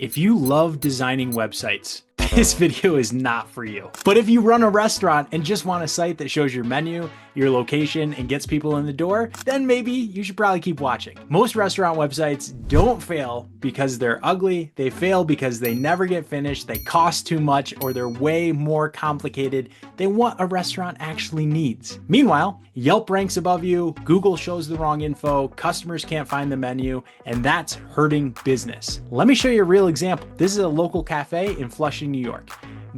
If you love designing websites, this video is not for you. But if you run a restaurant and just want a site that shows your menu, your location, and gets people in the door, then maybe you should probably keep watching. Most restaurant websites don't fail because they're ugly. They fail because they never get finished, they cost too much, or they're way more complicated than what a restaurant actually needs. Meanwhile, Yelp ranks above you, Google shows the wrong info, customers can't find the menu, and that's hurting business. Let me show you a real example. This is a local cafe in Flushing, New York.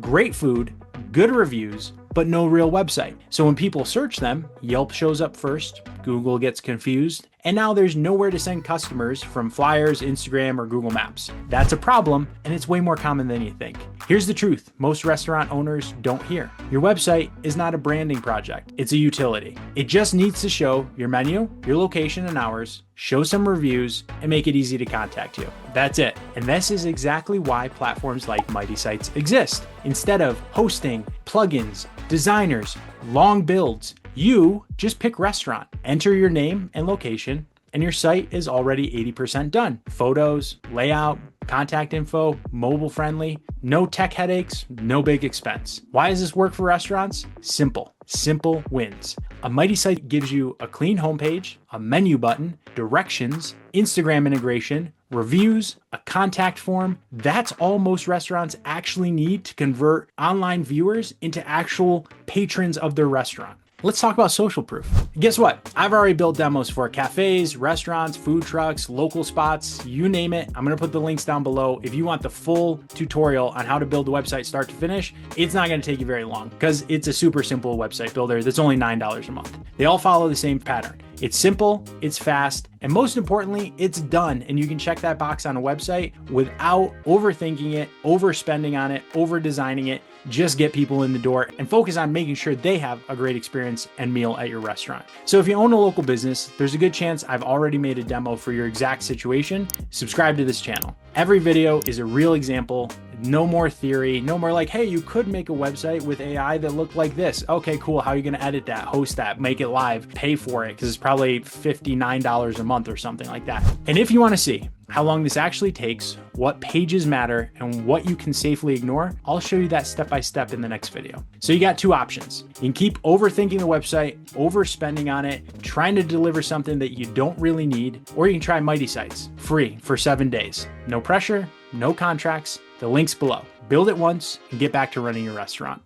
Great food, good reviews, but no real website. So when people search them, Yelp shows up first, Google gets confused, and now there's nowhere to send customers from flyers, Instagram, or Google Maps. That's a problem, and it's way more common than you think. Here's the truth most restaurant owners don't hear. Your website is not a branding project, it's a utility. It just needs to show your menu, your location and hours, show some reviews, and make it easy to contact you. That's it. And this is exactly why platforms like Mighty Sites exist. Instead of hosting, plugins, designers, long builds, you just pick restaurant, enter your name and location, and your site is already 80% done. Photos, layout, contact info, mobile friendly, no tech headaches, no big expense. Why does this work for restaurants? Simple. Simple wins. A Mighty Site gives you a clean homepage, a menu button, directions, Instagram integration, reviews, a contact form. That's all most restaurants actually need to convert online viewers into actual patrons of their restaurant. Let's talk about social proof. Guess what? I've already built demos for cafes, restaurants, food trucks, local spots, you name it. I'm gonna put the links down below. If you want the full tutorial on how to build a website start to finish, it's not gonna take you very long because it's a super simple website builder that's only $9 a month. They all follow the same pattern. It's simple, it's fast, and most importantly, it's done. And you can check that box on a website without overthinking it, overspending on it, over designing it. Just get people in the door and focus on making sure they have a great experience and meal at your restaurant. So if you own a local business, there's a good chance I've already made a demo for your exact situation. Subscribe to this channel. Every video is a real example. No more theory, no more like, hey, you could make a website with AI that looked like this. Okay, cool. How are you going to edit that, host that, make it live, pay for it? Because it's probably $59 a month or something like that. And if you want to see how long this actually takes, what pages matter, and what you can safely ignore, I'll show you that step by step in the next video. So you got two options. You can keep overthinking the website, overspending on it, trying to deliver something that you don't really need, or you can try Mighty Sites, free for 7 days. No pressure, no contracts. The link's below. Build it once and get back to running your restaurant.